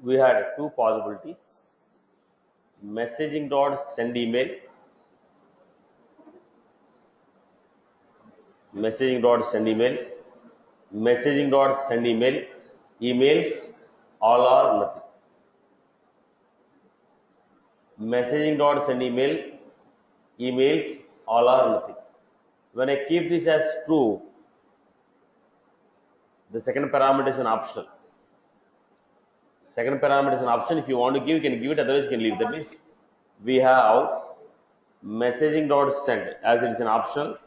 we had two possibilities: messaging dot send email, messaging dot send email, messaging dot send email, emails all or nothing. Messaging dot send email, emails all or nothing. When I keep this as true, the second parameter is an optional. Second parameter is an option. If you want to give, you can give it, otherwise you can leave it. That means we have messaging dot send. As it is an optional,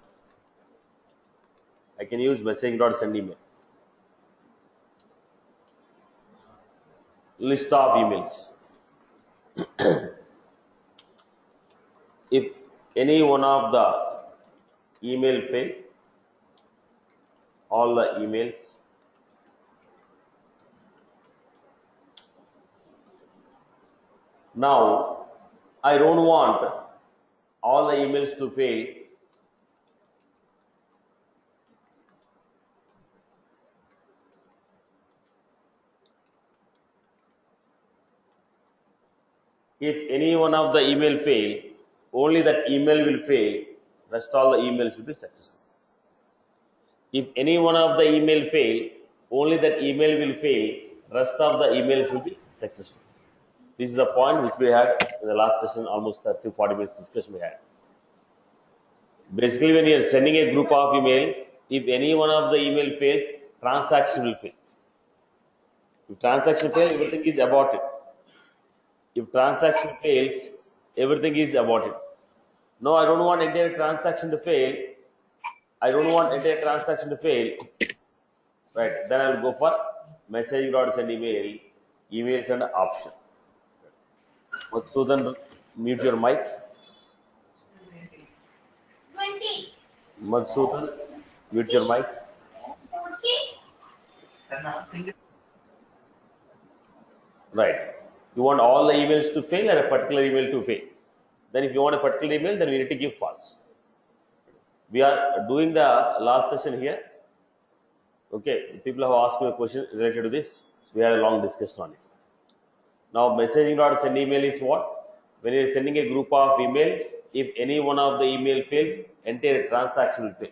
I can use messaging dot send email. List of emails. If any one of the email fail, all the emails, now I don't want all the emails to fail. If any one of the email fail, only that email will fail, rest all the emails will be successful. If any one of the email fail, only that email will fail, rest of the emails will be successful. This is the point which we had in the last session, almost 30 40 minutes discussion we had. Basically, when you are sending a group of email, if any one of the email fails, transaction will fail. If transaction fails, everything is aborted. If transaction fails, everything is aborted. No, I don't want entire transaction to fail. I don't want entire transaction to fail. Right, then I will go for message dot send email, emails and option. Madhusudan, mute your mic. Madhusudan, mute your mic. Right. You want all the emails to fail or a particular email to fail. Then if you want a particular email, then we need to give false. We are doing the last session here. Okay, people have asked me a question related to this. So we had a long discussion on it. Now, messaging dot send email is what? When you are sending a group of email, if any one of the email fails, entire transaction will fail.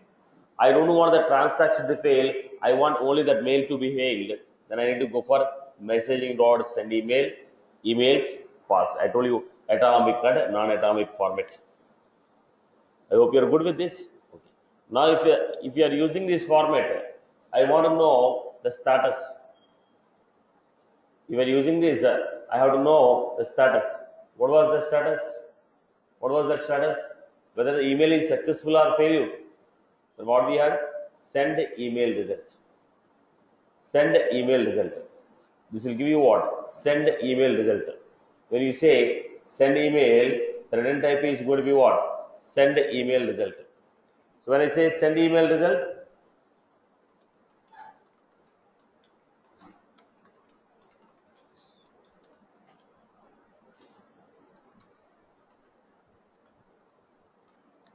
I don't want the transaction to fail. I want only that mail to be failed. Then I need to go for messaging dot send email, emails false. I told you atomic and non-atomic format. I hope you are good with this. Okay. Now, if you are using this format, I want to know the status. If you are using this, I have to know the status. What was the status? What was the status? Whether the email is successful or failure. So what we had? Send email result. Send email result. This will give you what? Send email result. When you say send email, the return type is going to be what? Send email result. So when I say send email result,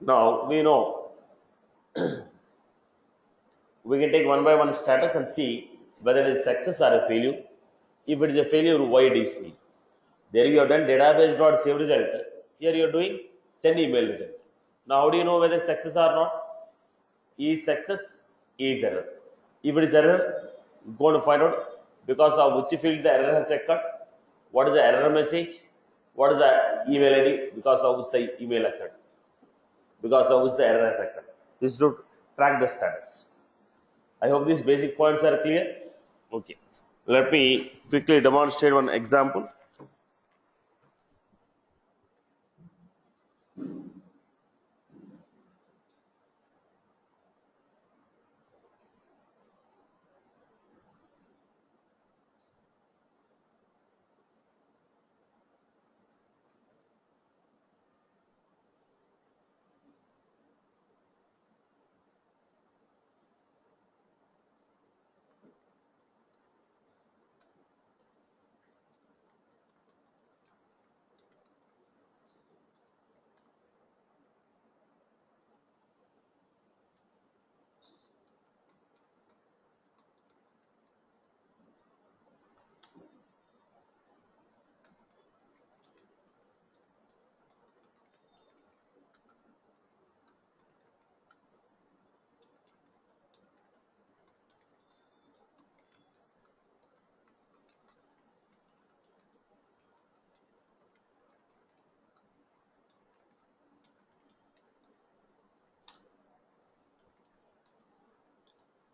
now we know we can take one by one status and see whether it is success or a failure. If it is a failure, why it is failure. There you have done database dot save result. Here you are doing send email result. Now how do you know whether success or not? Is success, is error. If it is error, go to find out because of which field the error has occurred. What is the error message? What is the email ID? Because of which the email occurred. Because of which the error has occurred. This is to track the status. I hope these basic points are clear. Okay. Let me quickly demonstrate one example.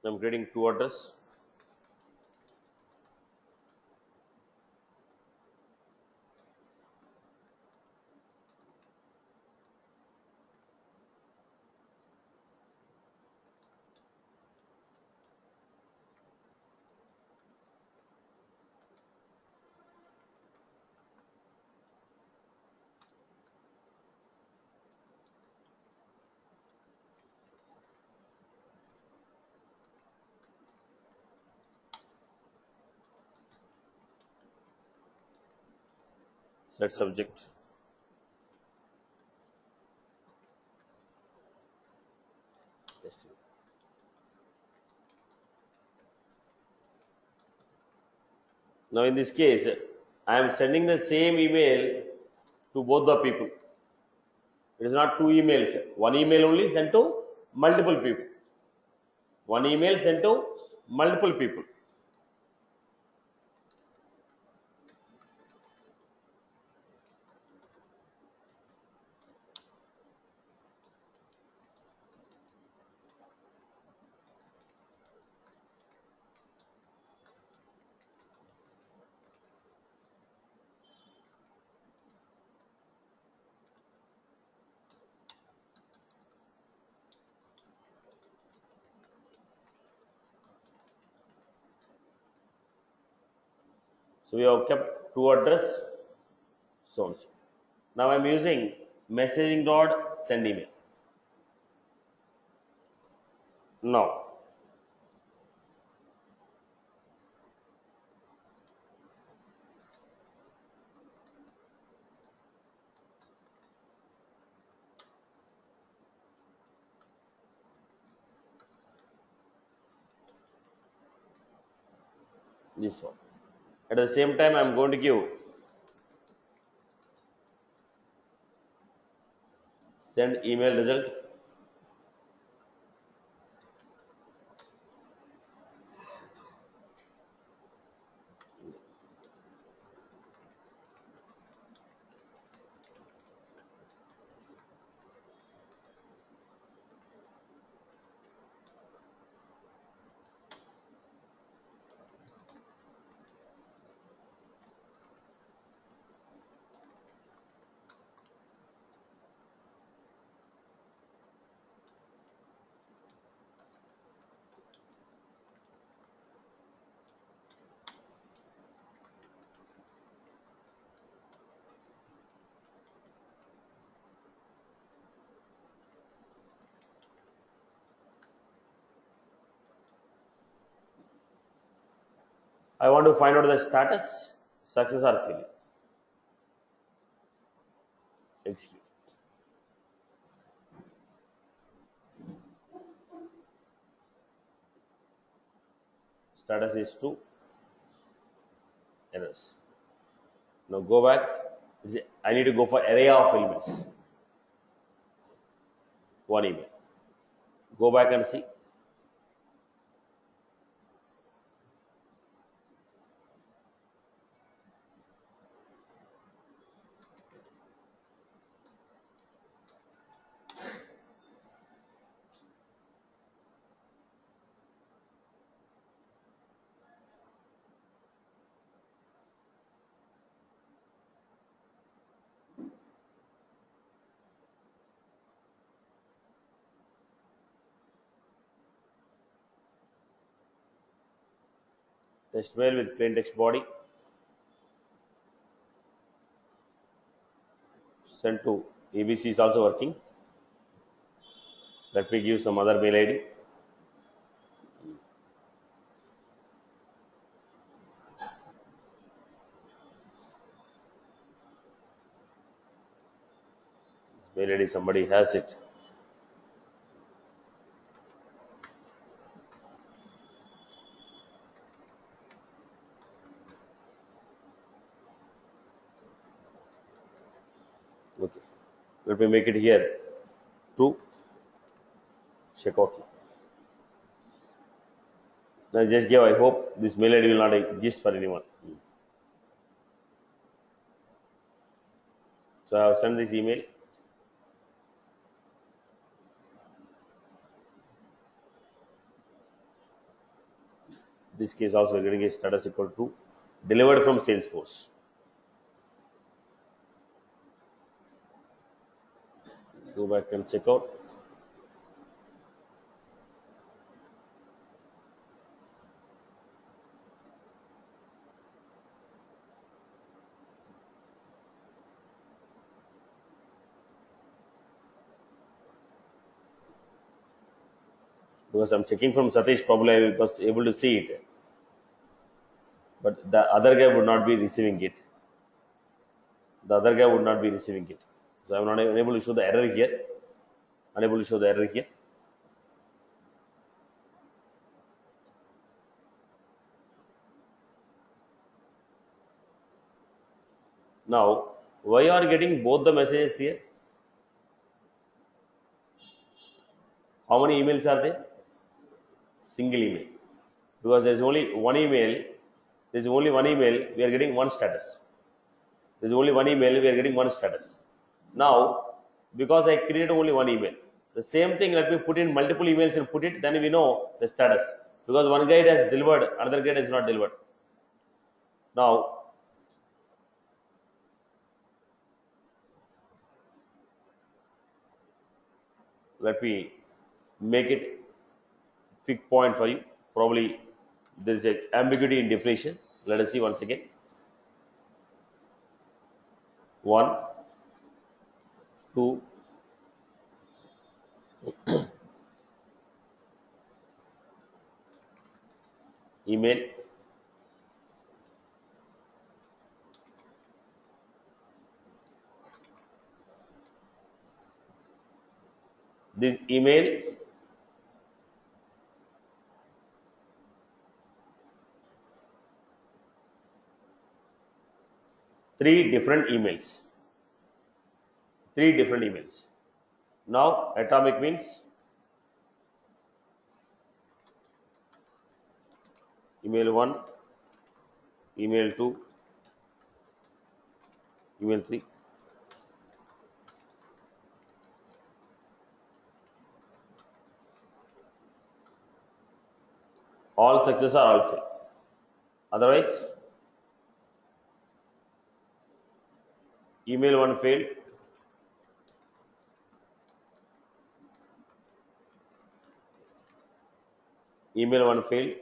I'm creating two address. Set subject. Now in this case, I am sending the same email to both the people. It is not two emails. One email only sent to multiple people. One email sent to multiple people. So we have kept two address. So now I am using messaging dot send email. Now this one. At the same time, I am going to give send email result. I want to find out the status, success or failure. Execute. Status is 2 errors. Now go back. I need to go for array of elements. One email. Go back and see. Test mail with plain text body. Send to ABC is also working. Let me give some other mail ID. This mail ID, somebody has it. Okay. Let me make it here. True. Check out. Now just give. I hope this mail ID will not exist for anyone. So I have sent this email. this case also we're getting a status equal to delivered from Salesforce. Go back and check out. Because I'm checking from Satish, probably I was able to see it, but the other guy would not be receiving it. The other guy would not be receiving it. So I'm not unable to show the error here. Unable to show the error here. Now, why are getting both the messages here? How many emails are there? Single email. Because there is only one email. There is only one email. We are getting one status. There is only one email. We are getting one status. Now, because I created only one email, the same thing, let me put in multiple emails and put it, then we know the status. Because one guide has delivered, another guide is not delivered. Now, let me make it fixed point for you. Probably there is a ambiguity in definition. Let us see once again. 1, 2, email, this email three different emails. Now, atomic means email 1, email 2, email 3. All success are all fail. Otherwise, email 1 failed, email 1 failed,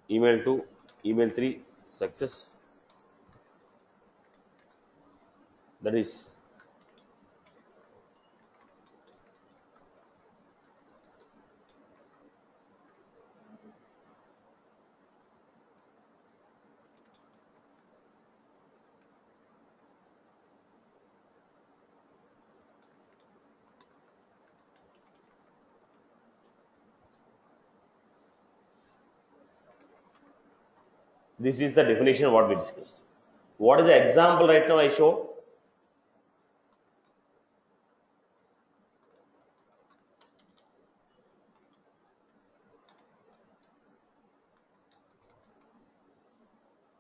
email 2, email 3 success. That is this is the definition of what we discussed. What is the example right now I showed?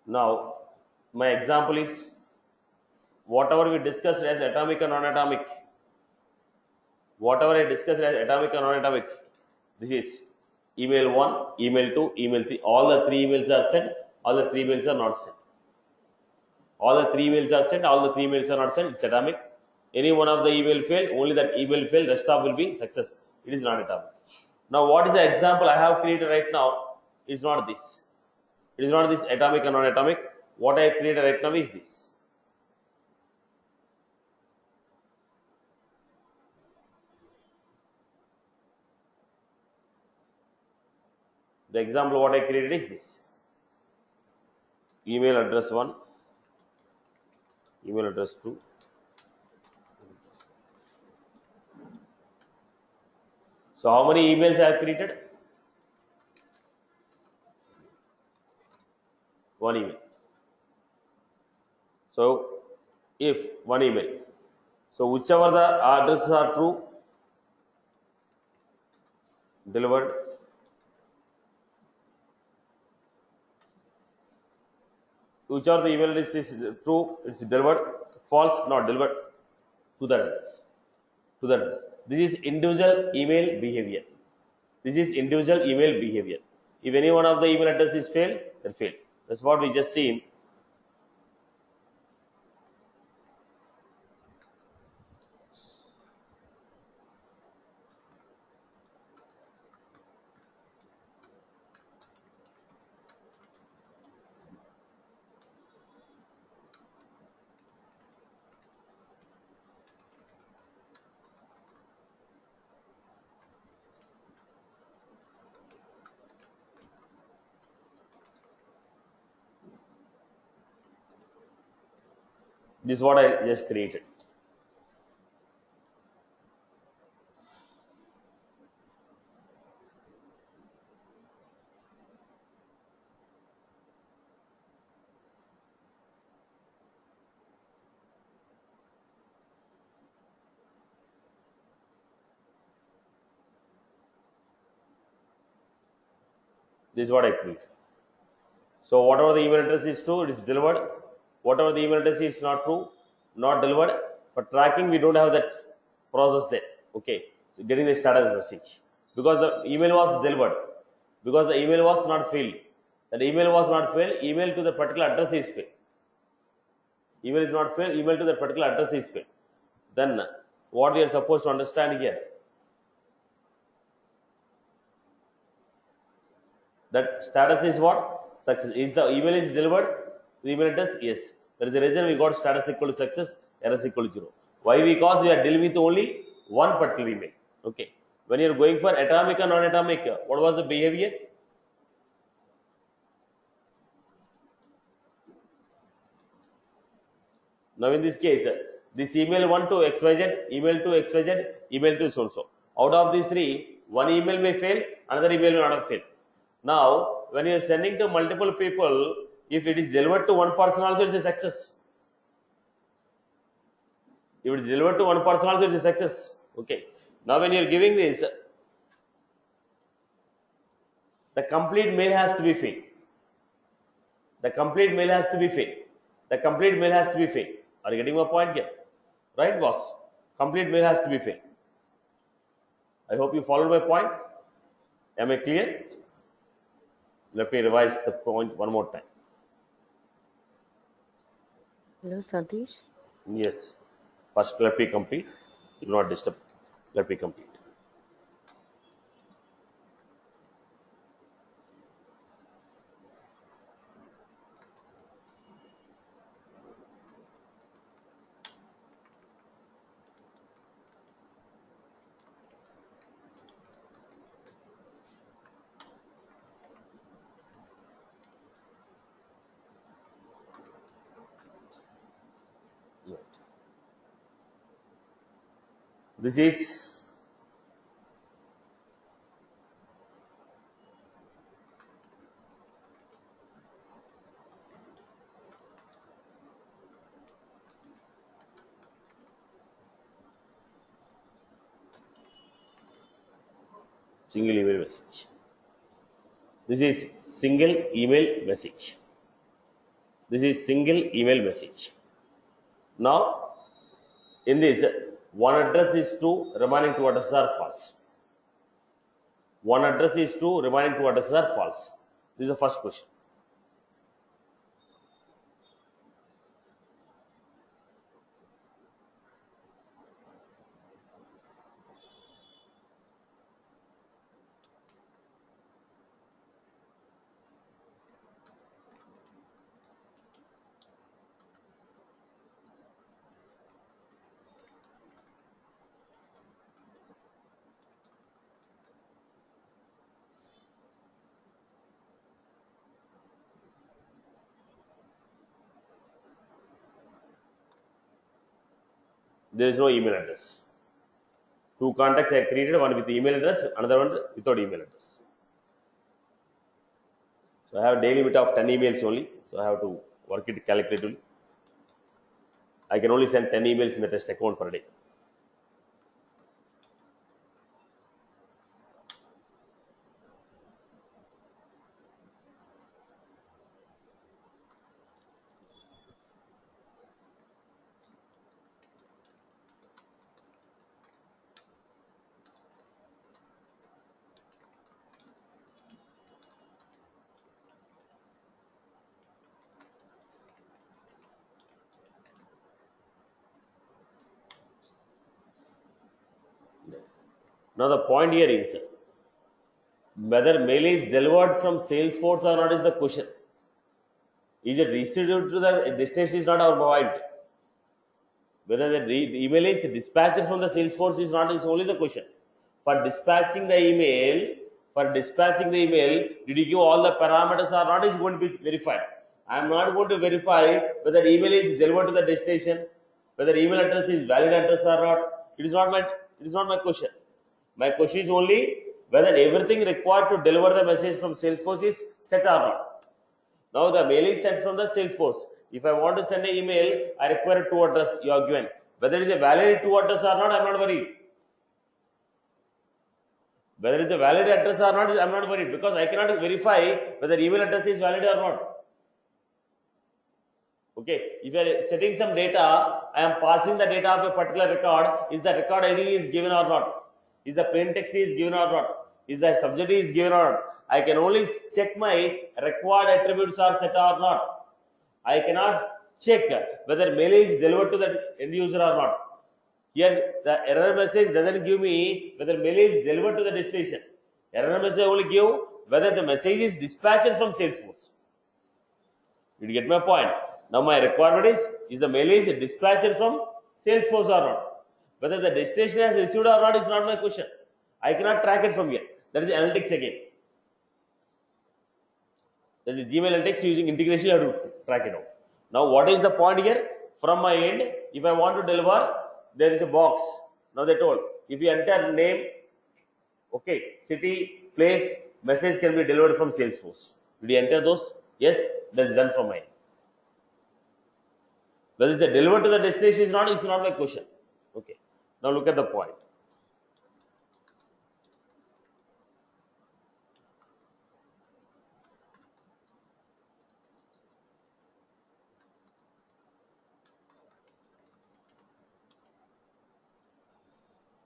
Now, my example is whatever we discussed as atomic and non-atomic. Whatever I discussed as atomic and non-atomic, this is email 1, email 2, email 3. All the three emails are sent, all the three emails are not sent. All the three emails are sent, all the three emails are not sent. It's atomic. Any one of the email failed, only that email failed, rest of will be success. It is not atomic. Now, what is the example I have created right now? It's not this. It is not this atomic and non-atomic. What I created right now is this. The example what I created is this. Email address 1, email address 2. So how many emails I have created? One email. So if one email. So whichever the addresses are true, delivered. Whichever the email address is true, it's delivered. False, not delivered to the address. This is individual email behavior. This is individual email behavior. If any one of the email address is failed, then failed. That's what we just seen. This is what I just created. This is what I created. So whatever the email address is true, it is delivered. Whatever the email address is not true, not delivered. For tracking, we don't have that process there. Okay, so getting the status message because the email was delivered, because the email was not filled. That email was not filled. Email to the particular address is filled. Email is not filled. Email to the particular address is filled. Then what we are supposed to understand here, that status is what? Success. Is the email is delivered? The email address? Yes. There is a reason we got status equal to success, error is equal to 0. Why? Because we are dealing with only one particular email. Okay. When you are going for atomic and non-atomic, what was the behavior? Now in this case, this email 1 to XYZ, email to XYZ, email to so-and-so. Out of these three, one email may fail, another email may not have failed. Now, when you are sending to multiple people, if it is delivered to one person also, it is a success. If it is delivered to one person also, it is a success. Okay. Now, when you are giving this, the complete mail has to be filled. The complete mail has to be filled. The complete mail has to be filled. Are you getting my point here? Right, boss? Complete mail has to be filled. I hope you followed my point. Am I clear? Let me revise the point one more time. Hello, Satish. Yes. First, let me complete. Do not disturb. Let me complete. This is single email message. This is single email message. This is single email message. Now, in this, one address is true, remaining two addresses are false. One address is true, remaining two addresses are false. This is the first question. There is no email address. Two contacts I created, one with email address, another one without email address. So I have daily limit of 10 emails only. So I have to work it calculatively. I can only send 10 emails in the test account per day. Now the point here is whether mail is delivered from Salesforce or not is the question. Is it distributed to the destination is not our point. Whether the email is dispatched from the Salesforce is not is only the question. For dispatching the email, did you give all the parameters or not is going to be verified. I am not going to verify whether email is delivered to the destination, whether email address is valid address or not. It is not my question. My question is only whether everything required to deliver the message from Salesforce is set or not. Now the mail is sent from the Salesforce. If I want to send an email, I require two address you are given. Whether it is a valid two address or not, I am not worried. Whether it is a valid address or not, I am not worried because I cannot verify whether email address is valid or not. Okay, if you are setting some data, I am passing the data of a particular record. Is the record ID is given or not? Is the plain text is given or not? Is the subject is given or not? I can only check my required attributes are set or not. I cannot check whether mail is delivered to the end user or not. Here, the error message doesn't give me whether mail is delivered to the destination. Error message only give whether the message is dispatched from Salesforce. Did you get my point? Now my requirement is the mail is dispatched from Salesforce or not? Whether the destination has received or not is not my question. I cannot track it from here. That is analytics again. That is Gmail analytics using integration, you have to track it out. Now what is the point here? From my end, if I want to deliver, there is a box. Now they told, if you enter name, okay, city, place, message can be delivered from Salesforce. Did you enter those? Yes, that is done from my end. Whether it's delivered to the destination is not, it's not my question. Okay. Now look at the point.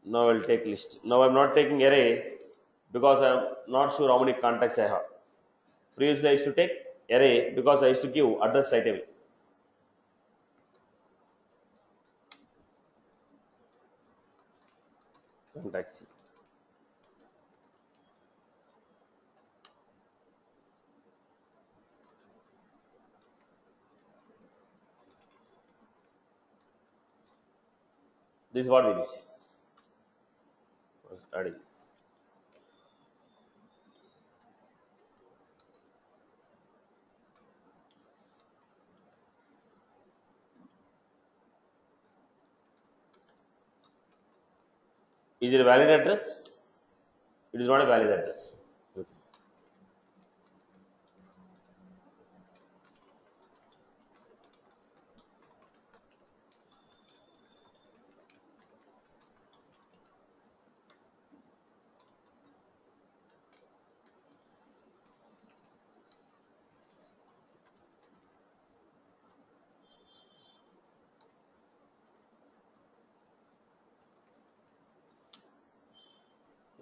Now I'll take list. Now I'm not taking array because I'm not sure how many contacts I have. Previously I used to take array because I used to give address right away. Contacts. This is what we receive. Adding. Is it a valid address? It is not a valid address. Okay.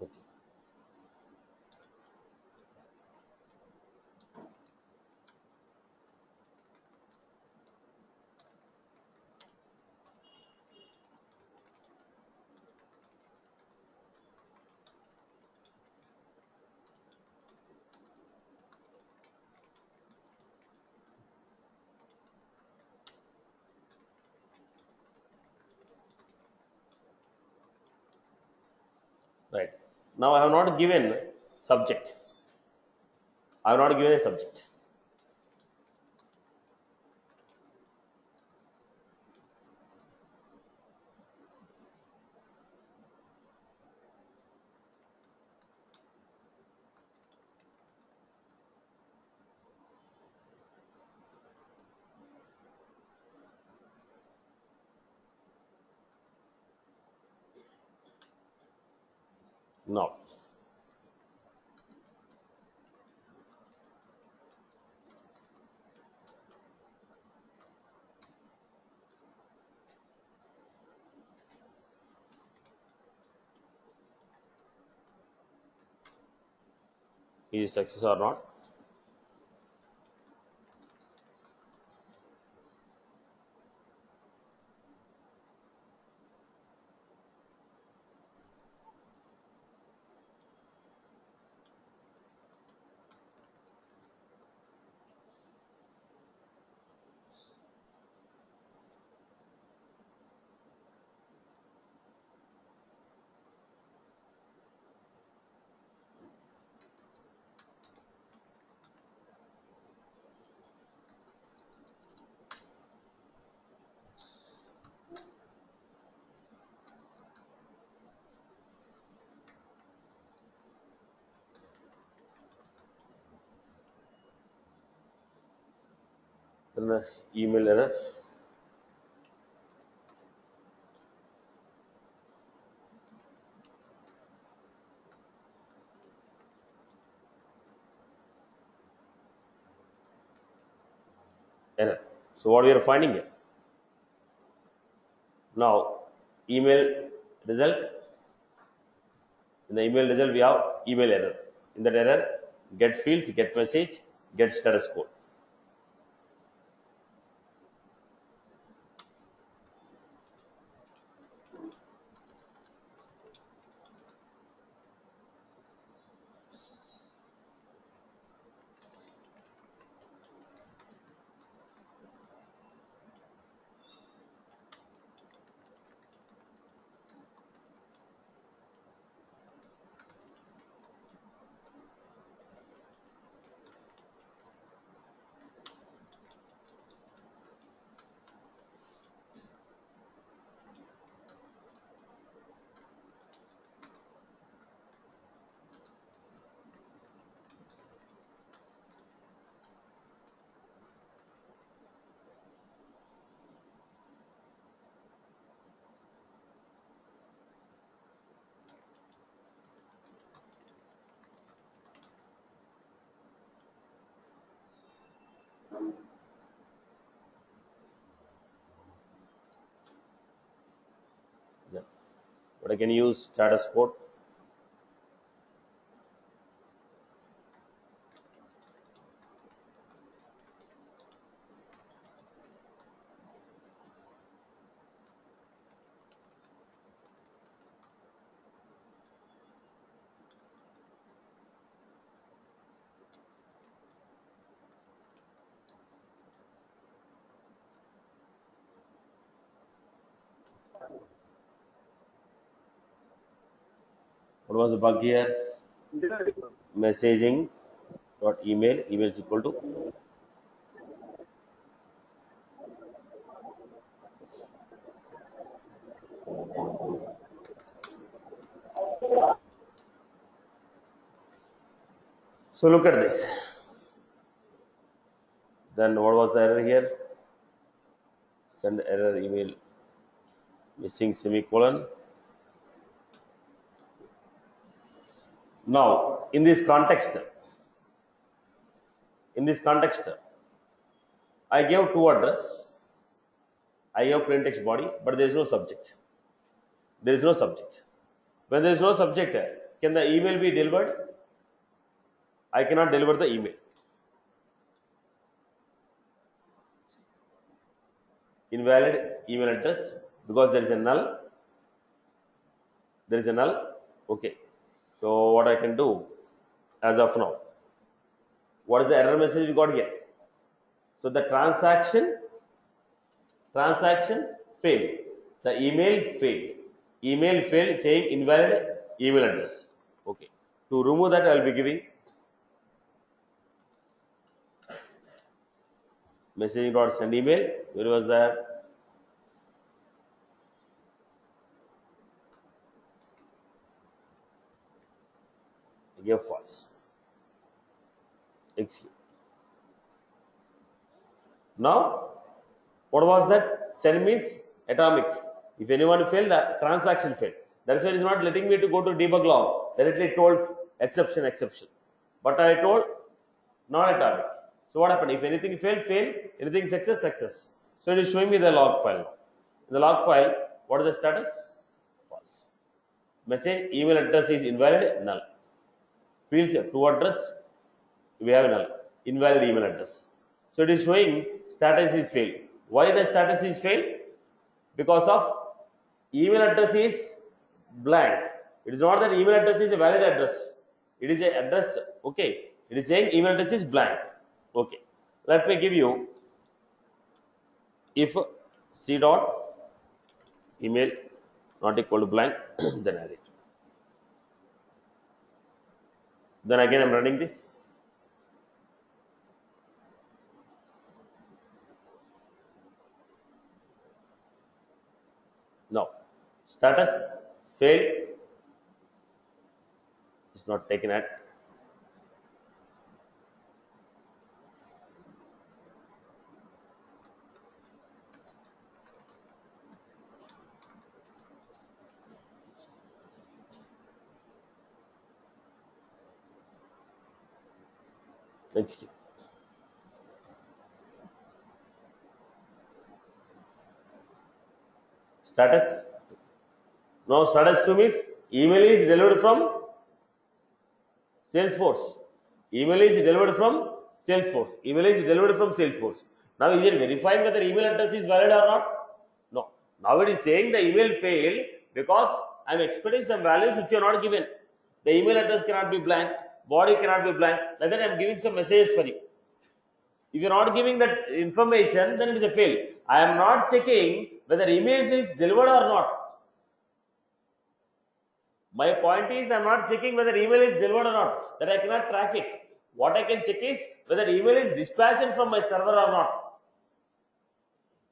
Okay. Right. Now I have not given subject. I have not given a subject. No. Is it success or not? Then email error. Error. So what we are finding here? Now, email result. In the email result, we have email error. In that error, get fields, get message, get status code. Yeah. But I can use status code. What was the bug here? Messaging dot email. Email is equal to so look at this. Then what was the error here? Send error email missing semicolon. Now in this context, I gave two address. I have plain text body, but there is no subject. There is no subject. When there is no subject, can the email be delivered? I cannot deliver the email. Invalid email address because there is a null. There is a null. Okay. So what I can do as of now? What is the error message we got here? So the transaction failed. The email failed. Email failed saying invalid email address. Okay. To remove that, I will be giving messaging.send email. Where was that? I gave false. Execute. Now, what was that? Send means atomic. If anyone failed, the transaction failed. That's why it is not letting me to go to debug log. Directly told exception. But I told not atomic. So what happened? If anything failed, anything success. So it is showing me the log file now. In the log file, what is the status? False. Message email address is invalid, null. Fields to address, we have null. Invalid email address. So it is showing status is failed. Why the status is failed? Because of email address is blank. It is not that email address is a valid address. It is a address. Okay. It is saying email address is blank. Okay. Let me give you if c dot email not equal to blank, then add it. Then again I'm running this. Now, status failed is not taken at. Next. Status. Now status 2 means email is delivered from Salesforce. Email is delivered from Salesforce. Email is delivered from Salesforce. Now is it verifying whether email address is valid or not? No. Now it is saying the email failed because I am expecting some values which you are not given. The email address cannot be blank, body cannot be blank. Like that I am giving some messages for you. If you are not giving that information, then it is a fail. I am not checking whether email is delivered or not. My point is I am not checking whether email is delivered or not. That I cannot track it. What I can check is whether email is dispatched from my server or not.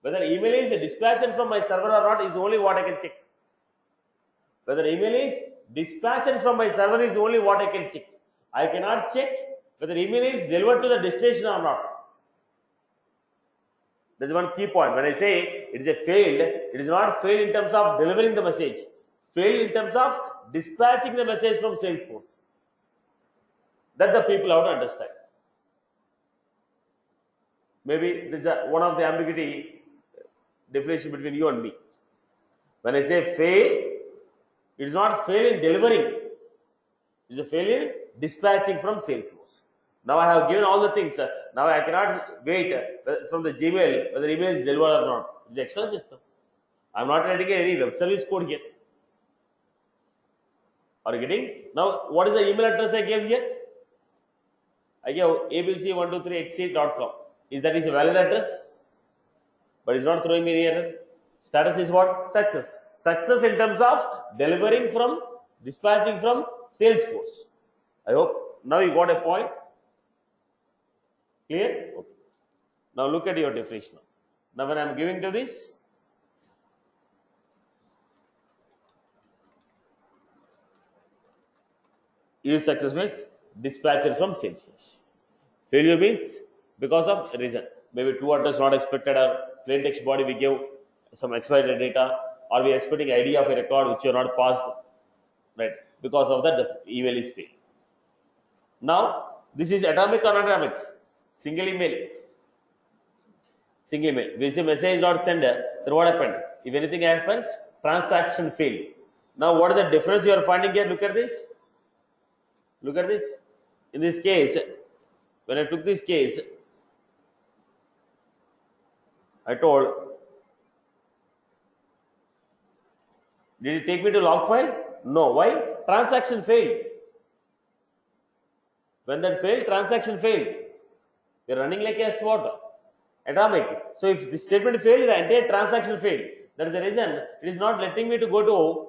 Whether email is dispatched from my server or not is only what I can check. Whether email is dispatched from my server is only what I can check. I cannot check whether email is delivered to the destination or not. That is one key point. When I say it is a failed, it is not failed in terms of delivering the message. Failed in terms of dispatching the message from Salesforce. That the people have to understand. Maybe this is one of the ambiguity definition between you and me. When I say fail, it is not fail in delivering. It is a fail in dispatching from Salesforce. Now I have given all the things. Now I cannot wait from the Gmail whether email is delivered or not. It's an external system. I am not writing any web service code here. Are you getting? Now what is the email address I gave here? I gave abc123xc.com. Is that is a valid address? But it's not throwing me any error. Status is what? Success. Success in terms of delivering from, dispatching from Salesforce. I hope now you got a point. Clear? Okay. Now look at your definition. Now when I am giving to this, yield success means dispatcher from Salesforce. Failure means because of reason. Maybe two address not expected, or plain text body we give some expired data, or we are expecting ID of a record which you are not passed, right? Because of that the email is failed. Now this is atomic or not atomic? Single email. Single email. We say message not sender. Then what happened? If anything happens, transaction failed. Now what is the difference you are finding here? Look at this. Look at this. In this case, when I took this case, I told, did it take me to log file? No. Why? Transaction failed. When that failed, transaction failed. We are running like a SWOT, atomic. So if the statement failed, the entire transaction failed. That is the reason it is not letting me to go to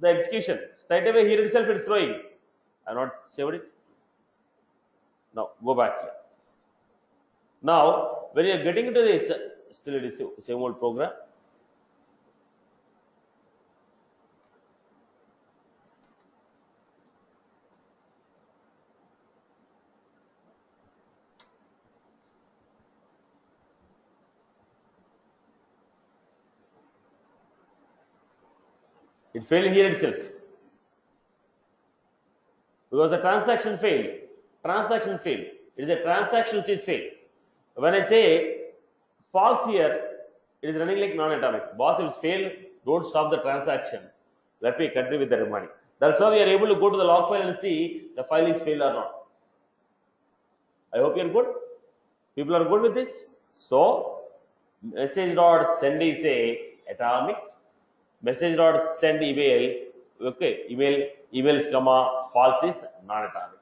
the execution. Straight away here itself it is throwing. I have not saved it. Now go back here. Now when you are getting into this, still it is same old program. It failed here itself because the transaction failed. Transaction failed. It is a transaction which is failed. When I say false here, it is running like non-atomic. Boss, if it's failed, don't stop the transaction. Let me continue with the remaining. That's how we are able to go to the log file and see the file is failed or not. I hope you are good. People are good with this. So message.send is a atomic. Message.send email, okay, emails comma false is non-atomic.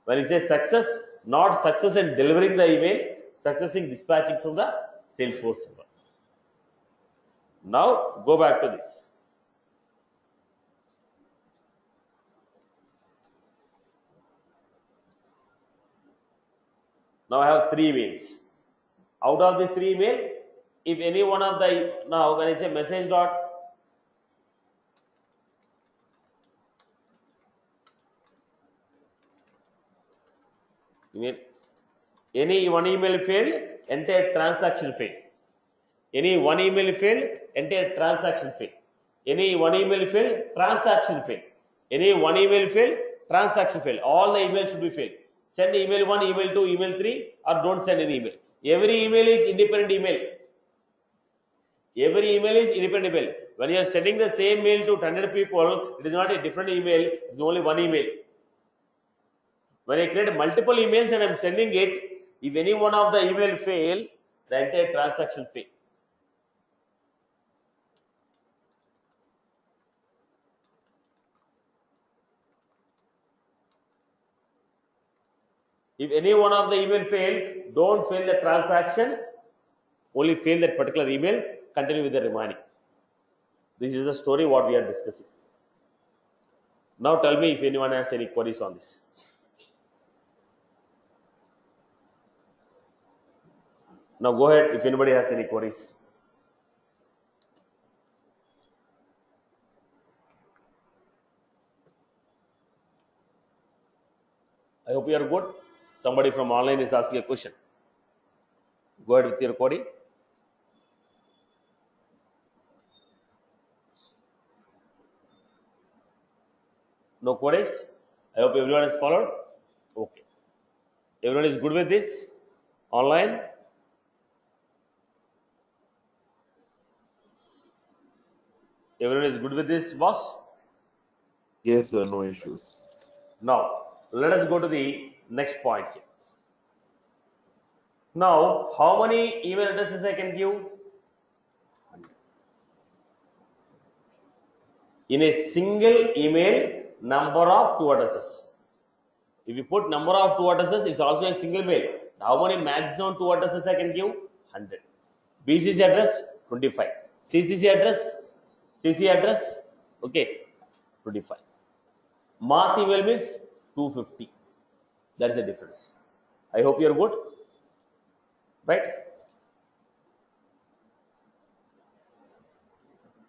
When it says success, not success in delivering the email, success in dispatching from the Salesforce server. Now go back to this. Now I have 3 emails. Out of these 3 emails, if any one of the, now when I say message dot, any one email failed, entire transaction failed. Any one email failed, entire transaction failed. Any one email failed, transaction failed. Any one email failed, transaction failed. All the emails should be failed. Send email 1, email 2, email 3, or don't send any email. Every email is independent email. Every email is independent email. When you are sending the same mail to 100 people, it is not a different email, it is only one email. When I create multiple emails and I am sending it, if any one of the email fail, the entire transaction fail. If any one of the email fail, don't fail the transaction, only fail that particular email, continue with the remaining. This is the story what we are discussing. Now tell me if anyone has any queries on this. Now go ahead if anybody has any queries. I hope you are good. Somebody from online is asking a question. Go ahead with your query. No queries? I hope everyone has followed. Okay. Everyone is good with this? Online? Everyone is good with this, boss? Yes, sir, no issues. Now, let us go to the next point here. Now, how many email addresses I can give? In a single email, number of two addresses. If you put number of two addresses, it's also a single mail. How many maximum two addresses I can give? 100. BCC address 25. CC address, okay, 25. Mass email means 250. That is the difference. I hope you are good, right?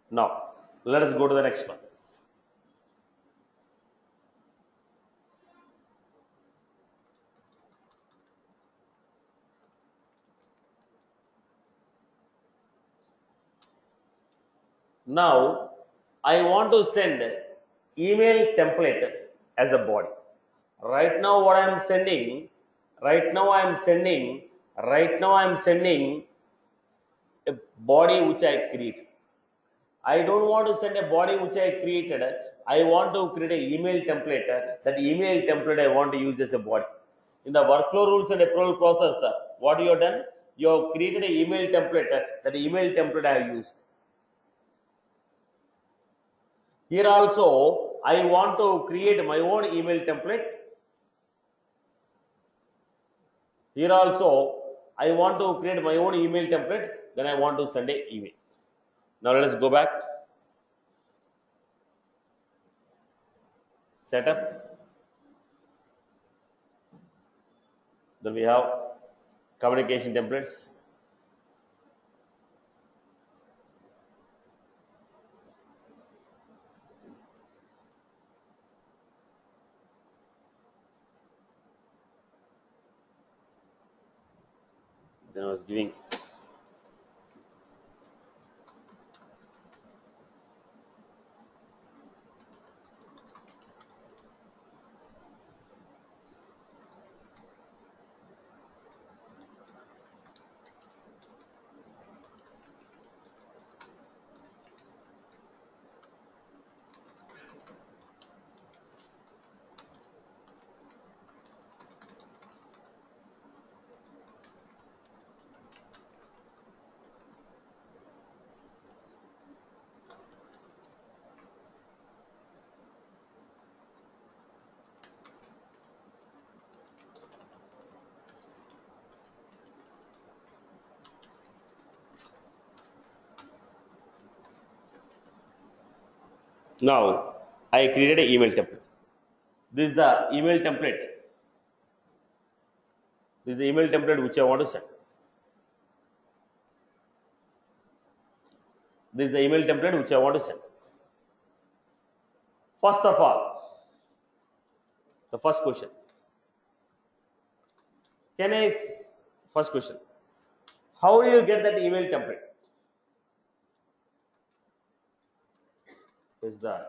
Now, let us go to the next one. Now, I want to send email template as a body. Right now, what I am sending, right now I am sending a body which I created. I don't want to send a body which I created. I want to create an email template. That email template I want to use as a body. In the workflow rules and approval process, what you have done? You have created an email template. That email template I have used. Here also, I want to create my own email template. Here also, I want to create my own email template. Then I want to send an email. Now let us go back. Setup. Then we have communication templates. Then I was giving now I created an email template. This is the email template. This is the email template which I want to send. This is the email template which I want to send. First of all, the first question. First question. How do you get that email template? This is the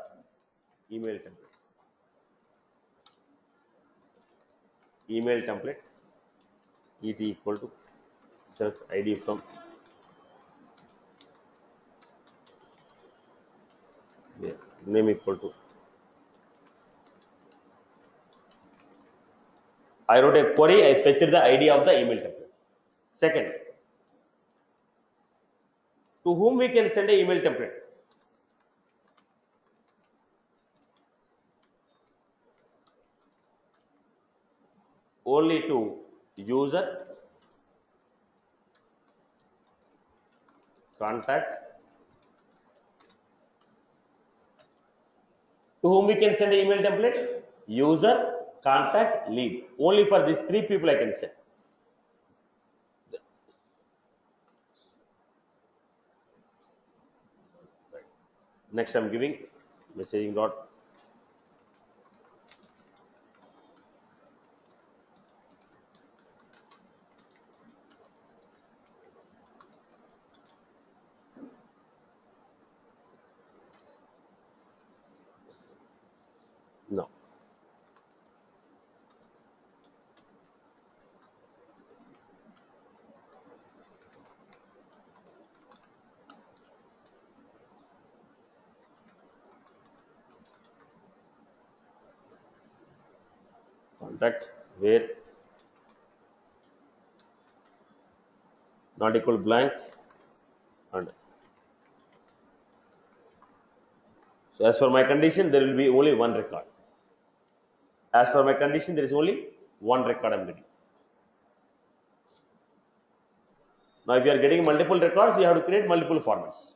email template. email template et equal to self id from name equal to. I wrote a query, I fetched the ID of the email template. Second, to whom we can send an email template? Only to user, contact. To whom we can send an email template? User, contact, lead. Only for these three people I can send. Next, I'm giving messaging dot. No. Contact where not equal blank and so as per my condition there will be only one record. As per my condition there is only one record I'm getting. Now if you are getting multiple records you have to create multiple formats.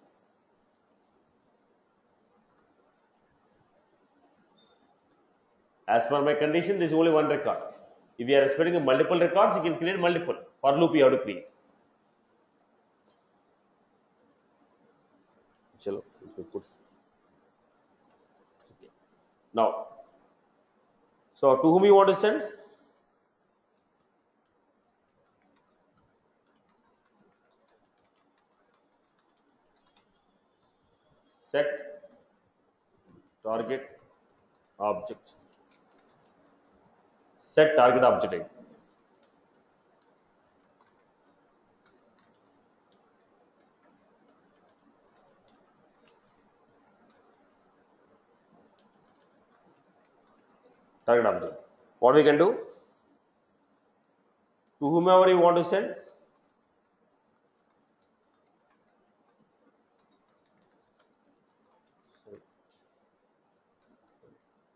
As per my condition there is only one record. If you are expecting multiple records you can create multiple. For loop you have to create. Chalo, okay. Now, so to whom you want to send? Set target object. Set target object ID. Target object. What we can do? To whomever you want to send,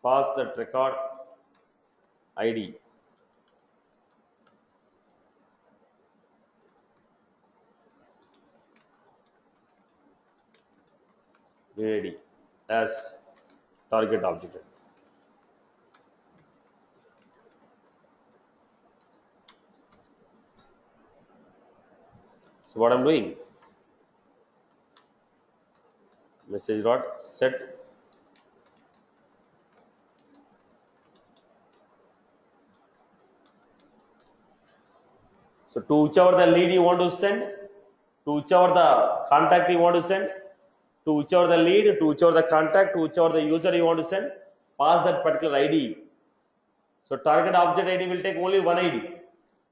pass that record ID ID as target object. So what I'm doing? Message dot set so to whichever the lead you want to send, to whichever the contact you want to send, to whichever the lead, to whichever the contact, to whichever the user you want to send, pass that particular ID. So target object ID will take only one ID.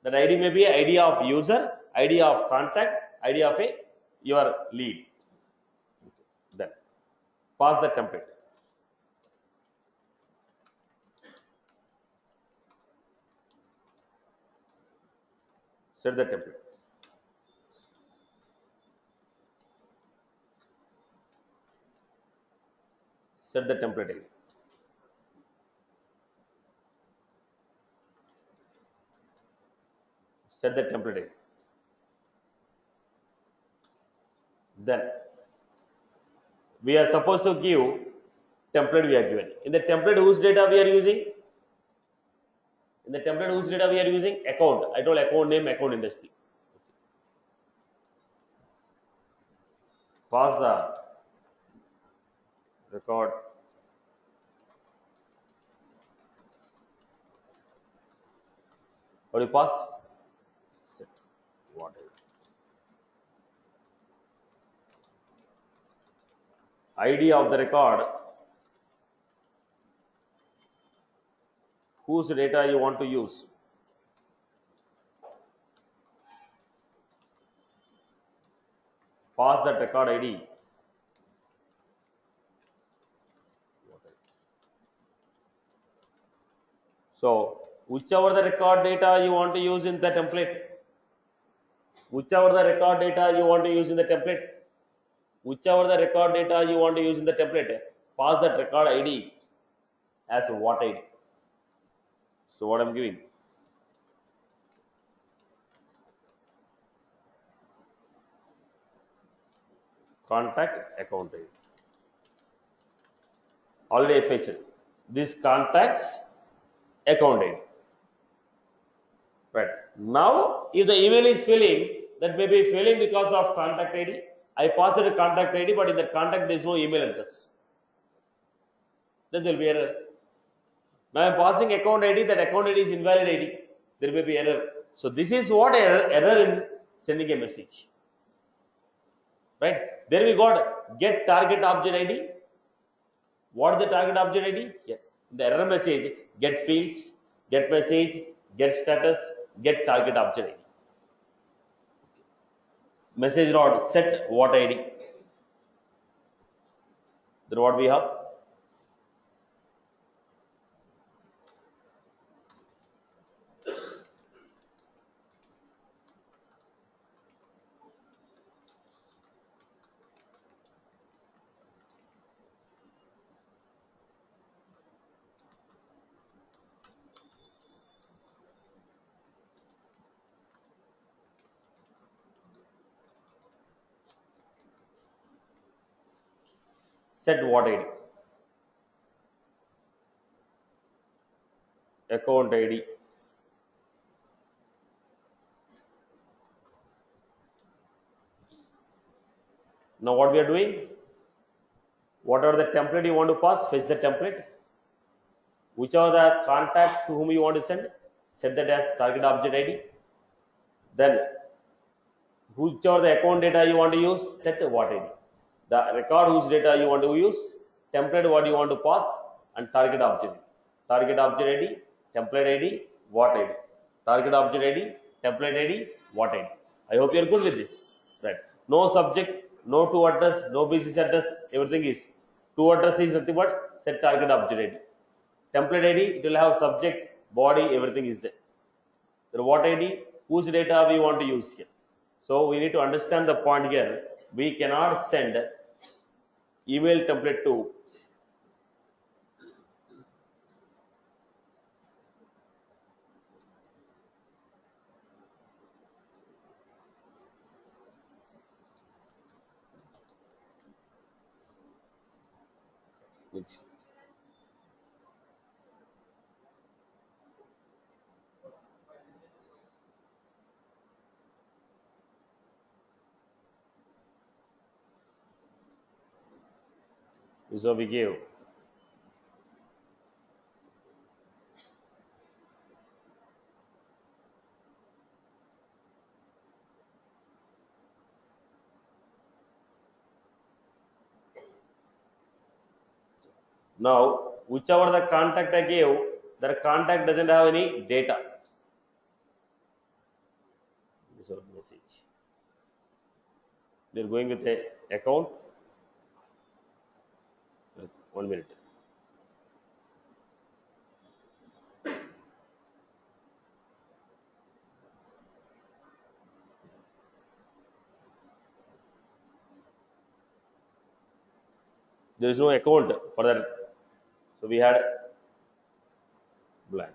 That ID may be ID of user, ID of contact, ID of your lead. Then pass the template. Set the template. Set the template again. Set the template again. Then we are supposed to give template we are given. In the template whose data we are using? In the template whose data we are using? Account. I told account name, account industry. Pass the record or you pass set whatever ID of the record whose data you want to use. pass that record ID. So whichever the record data you want to use in the template, whichever the record data you want to use in the template, whichever the record data you want to use in the template, pass that record ID as what ID. So what I'm giving, contact account ID. Already I fetched this contacts account ID. Right. Now, if the email is failing, that may be failing because of contact ID. I passed a contact ID, but in that contact there is no email address. Then there will be error. Now I am passing account ID, that account ID is invalid ID. There may be error. So this is what error in sending a message. Right. There we got get target object ID. What is the target object ID? Yeah. The error message, get fields, get message, get status, get target object ID. Message rod set what ID. Then what we have? Set what ID? Account ID. Now what we are doing? Whatever the template you want to pass, fetch the template. Whichever the contact to whom you want to send, set that as target object ID. Then whichever the account data you want to use, set what ID. The record whose data you want to use, template what you want to pass, and target object. Target object ID, template ID, what ID. Target object ID, template ID, what ID. I hope you are good with this. Right. No subject, no to address, no business address, everything is. To address is nothing but set target object ID. Template ID, it will have subject, body, everything is there. Then what ID, whose data we want to use here. So we need to understand the point here. We cannot send email template to which is what we gave. Now, whichever the contact I gave, that contact doesn't have any data. This is our message. They're going with a account. 1 minute. There is no account for that. So we had blank.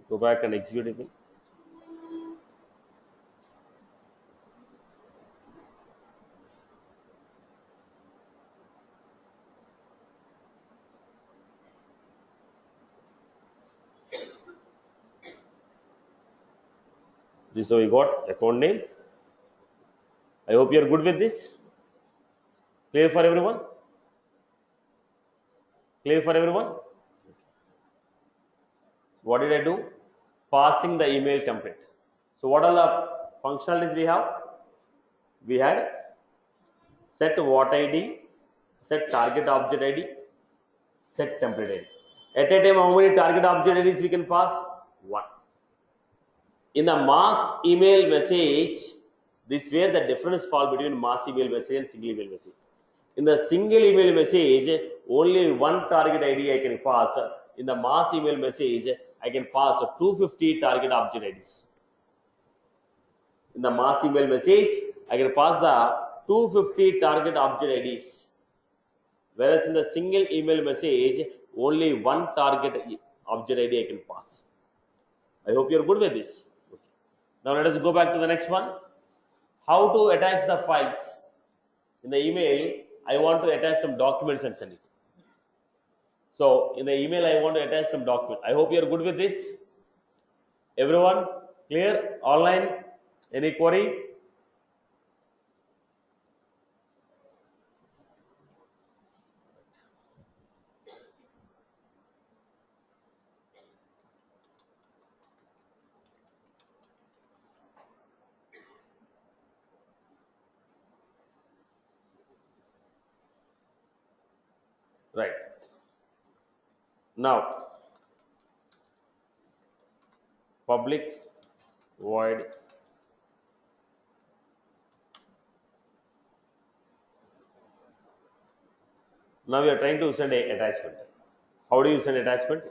Go back and execute it. This is how we got account name. I hope you are good with this. Clear for everyone? Clear for everyone? What did I do? Passing the email template. So what are the functionalities we have? We had set what ID, set target object ID, set template ID. At a time, how many target object IDs we can pass? 1. In the mass email message, This is where the difference fall between mass email message and single email message. In the single email message, only one target ID I can pass. In the mass email message, I can pass 250 target object IDs. In the mass email message, I can pass the 250 target object IDs. Whereas in the single email message, only one target object ID I can pass. I hope you're good with this. Okay. Now let us go back to the next one. How to attach the files. In the email, I want to attach some documents and send it. So in the email, I want to attach some document. I hope you're good with this. Everyone, clear? Online? Any query? Right. Now, public void now we are trying to send a attachment. How do you send attachment?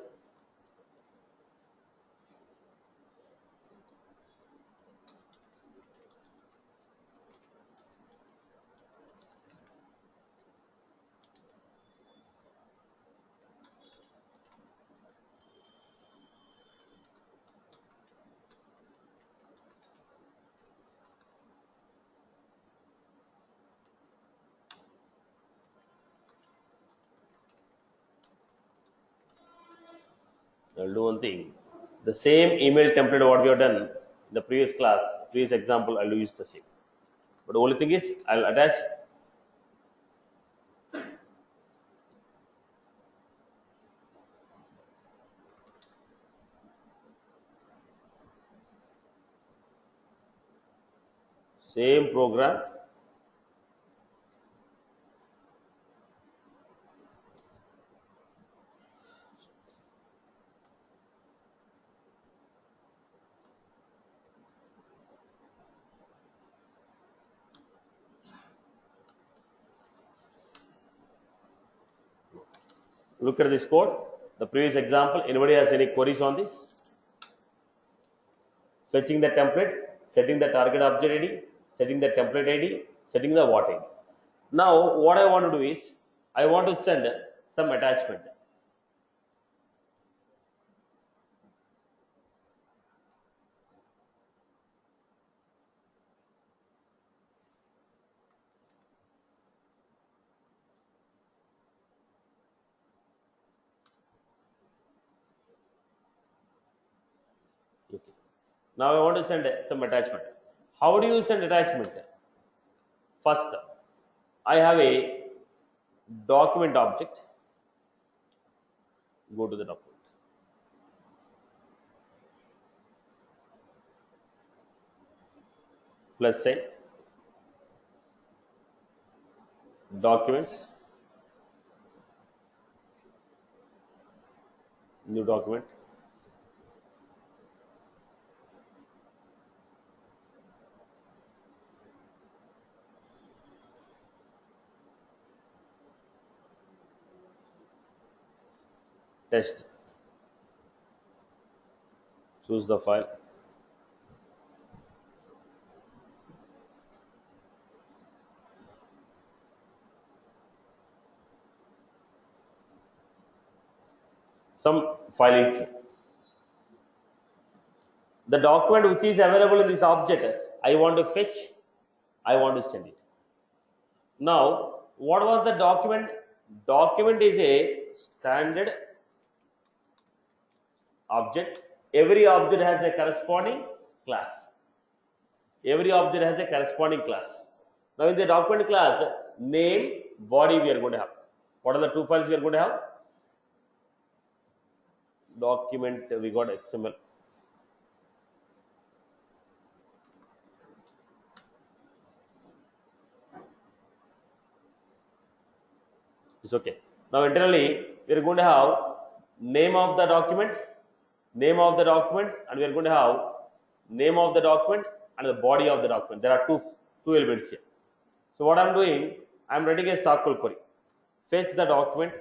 I'll do one thing. The same email template what we have done in the previous class, previous example, I'll use the same. But the only thing is I'll attach same program. Look at this code. The previous example. Anybody has any queries on this? Fetching the template, setting the target object ID, setting the template ID, setting the what ID. Now, what I want to do is, I want to send some attachment. Okay. Now I want to send some attachment. How do you send attachment? First, I have a document object. Go to the document. Plus sign. Documents. New document. Test. Choose the file. Some file is here. The document which is available in this object, I want to fetch, I want to send it. Now, what was the document? Document is a standard object. Every object has a corresponding class. Every object has a corresponding class. Now, in the document class, name, body we are going to have. What are the two files we are going to have? Document, we got XML. It's okay. Now internally we are going to have name of the document, and we are going to have name of the document and the body of the document. There are two elements here. So what I'm doing, I'm writing a SQL query. Fetch the document.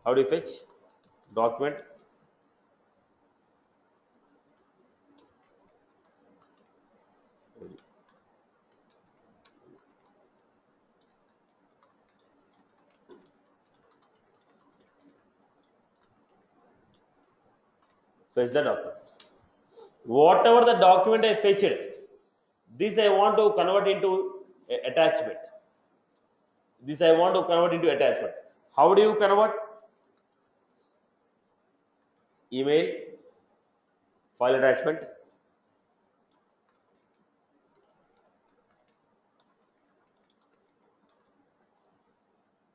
How do you fetch? Document. Fetch the document. Whatever the document I fetched, this I want to convert into attachment. This I want to convert into attachment. How do you convert? Email, file attachment.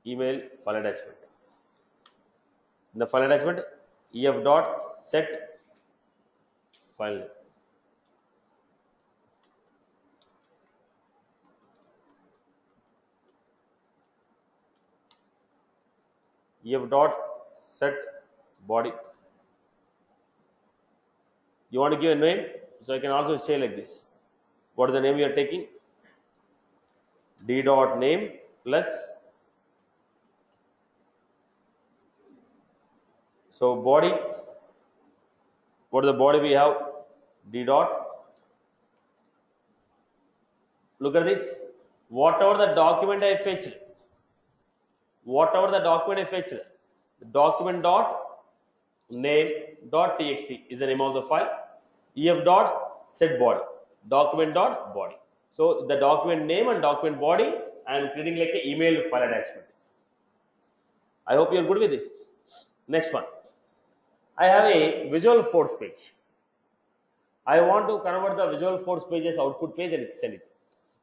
Email, file attachment. In the file attachment, ef dot set file. Ef dot set body. You want to give a name, so I can also say like this. What is the name you are taking? D dot name plus, so body. What is the body we have? D dot. Look at this. Whatever the document I fetched, the document dot name dot txt is the name of the file. Ef dot set body, document dot body. So the document name and document body, I am creating like an email file attachment. I hope you are good with this. Next one, I have a Visual Force page. I want to convert the Visual Force page as output page and send it.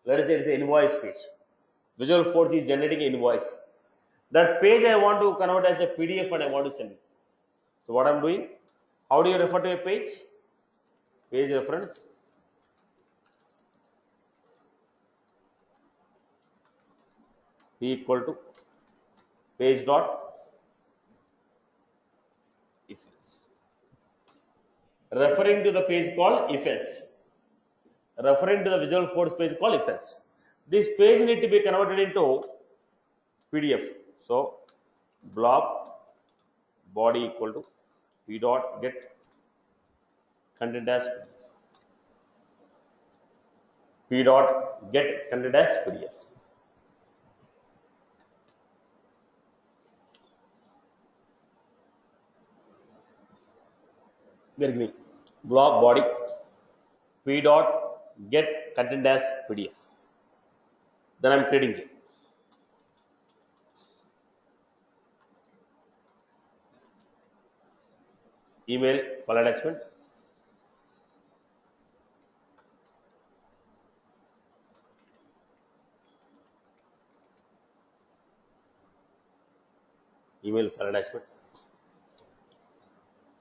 Let us say it's an invoice page. Visual Force is generating an invoice. That page I want to convert as a PDF and I want to send it. So what I'm doing, how do you refer to a page? Page reference. P equal to page dot if else. Referring to the page called if else. Referring to the Visual Force page called if else. This page need to be converted into PDF. So blob body equal to p dot get content as PDF. P dot get content as PDF. We are giving blob body p dot get content as PDF. Then I'm creating it. Email file attachment. Email file attachment.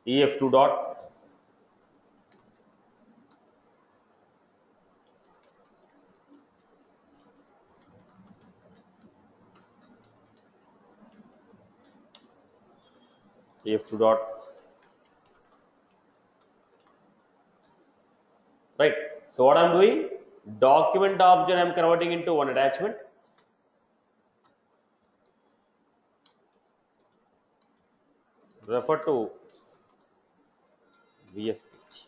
ef2 dot ef2 dot right. So what I'm doing, document object I'm converting into one attachment. Refer to VF page.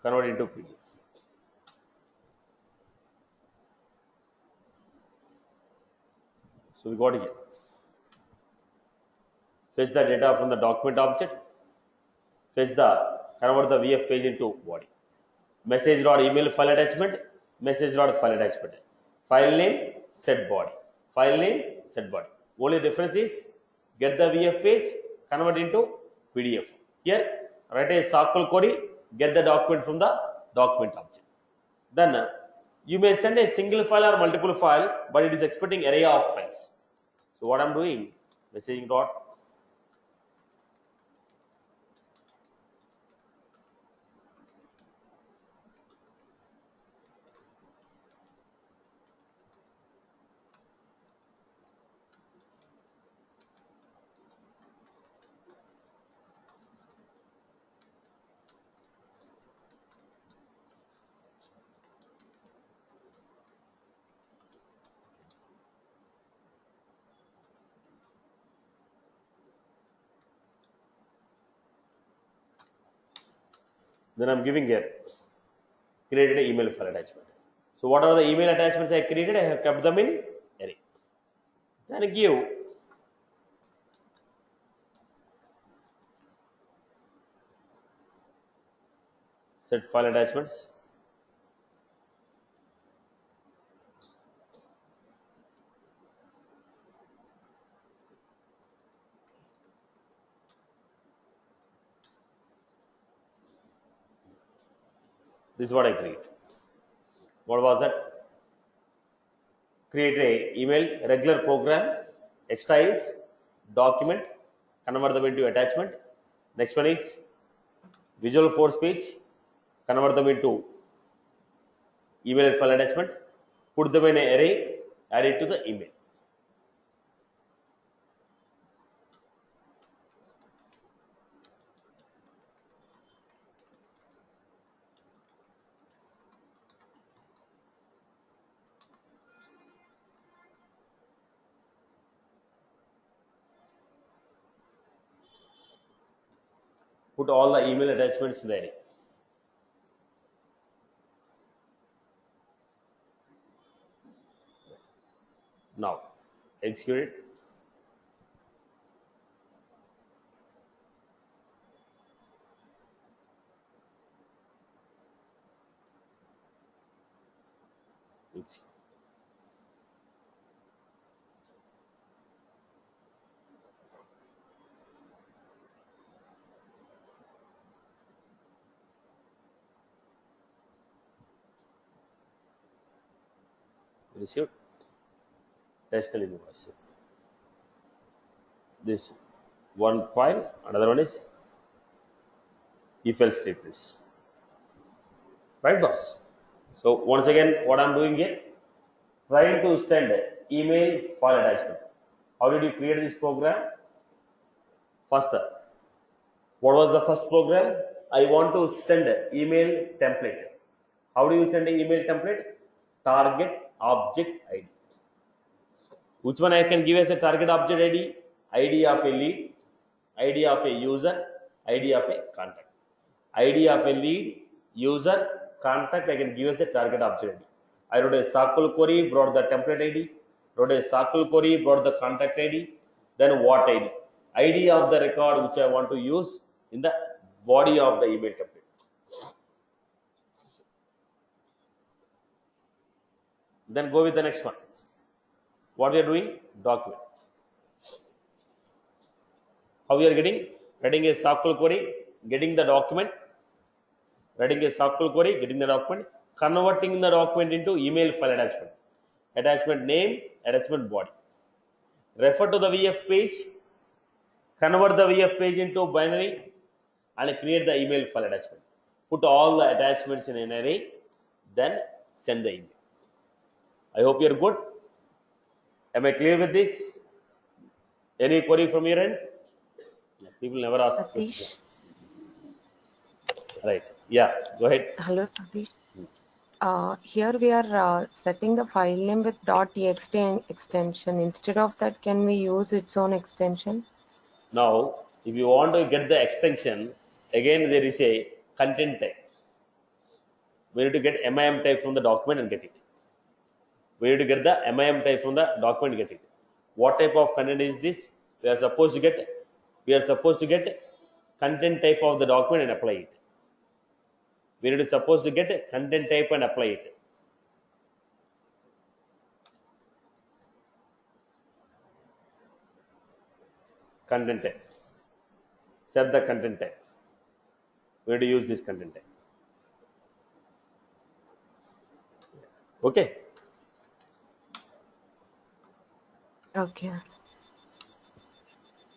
Convert into PDF. So we got it here. Fetch the data from the document object. Convert the VF page into body. Message dot email file attachment. Message dot file attachment. File name set body. File name set body. Only difference is get the VF page, convert into PDF. Here write a SQL query, get the document from the document object. Then you may send a single file or multiple file, but it is expecting array of files. So what I'm doing, messaging dot Then I'm giving here created an email file attachment. So what are the email attachments I created? I have kept them in array. Then give set file attachments. This is what I create. What was that? Create a email regular program. Extra is document, convert them into attachment. Next one is Visual Force page, convert them into email file attachment, put them in an array, add it to the email. Put all the email attachments in the array. Now, execute it. Execute. Received. Test and invoice. This one file, another one is if else statements. Right, boss? So once again, what I'm doing here, trying to send email file attachment. How did you create this program? First, what was the first program? I want to send email template. How do you send an email template? Target object ID. Which one I can give as a target object ID? ID of a lead, ID of a user, ID of a contact. ID of a lead, user, contact I can give as a target object ID. I wrote a SQL query, brought the template ID, wrote a SQL query, brought the contact ID, then what ID? ID of the record which I want to use in the body of the email template. Then go with the next one. What we are doing? Document. How we are getting? Writing a SQL query, getting the document, writing a SQL query, getting the document, converting the document into email file attachment. Attachment name, attachment body. Refer to the VF page, convert the VF page into binary and create the email file attachment. Put all the attachments in an array, then send the email. I hope you're good. Am I clear with this? Any query from your end? People never ask. Satish. Right. Yeah, go ahead. Hello, Satish. Here we are setting the file name with .txt extension. Instead of that, can we use its own extension? Now, if you want to get the extension, again there is a content type. We need to get MIM type from the document and get it. We need to get the MIM type from the document and get it. What type of content is this? We are supposed to get content type of the document and apply it. We are supposed to get content type and apply it. Content type. Set the content type. We have to use this content type. Okay. Okay.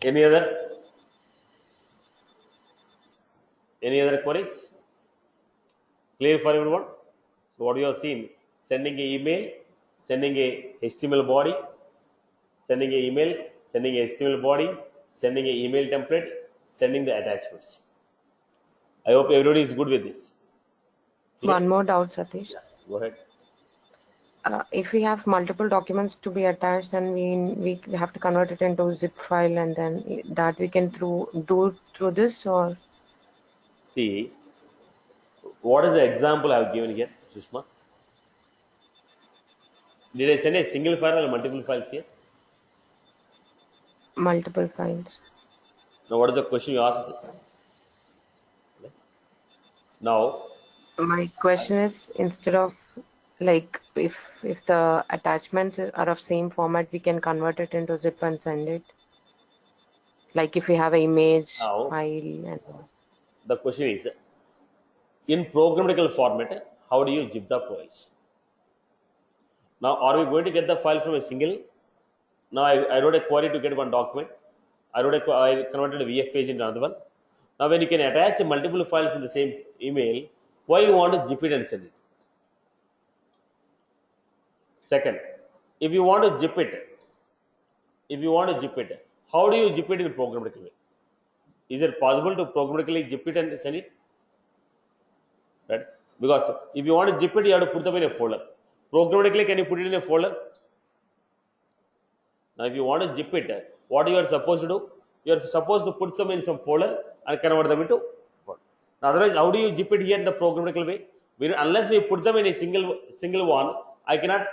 Any other queries? Clear for everyone? So what you have seen, sending an email, sending a HTML body, sending an email, sending a HTML body, sending an email template, sending the attachments. I hope everybody is good with this. Clear? One more doubt, Satish. Go ahead. If we have multiple documents to be attached, then we have to convert it into zip file, and then that we can do through this, or See, What is the example I have given here, Sushma? Did I send a single file or multiple files here? Multiple files. Now, what is the question you asked? Now, My question is, instead of like if the attachments are of same format, we can convert it into zip and send it. Like if we have an image now file and the question is, in programmatical format, how do you zip the files? Now, are we going to get the file from a single? Now, I wrote a query to get one document. I converted a VF page into another one. Now, when you can attach multiple files in the same email, why you want to zip it and send it? Second, if you want to zip it, how do you zip it in the programmatically? Is it possible to programmatically zip it and send it? Right? Because if you want to zip it, you have to put them in a folder. Programmatically, can you put it in a folder? Now, if you want to zip it, what you are supposed to do? You are supposed to put them in some folder and convert them into folder. Now, otherwise, how do you zip it here in the programmatical way? Unless we put them in a single one, I cannot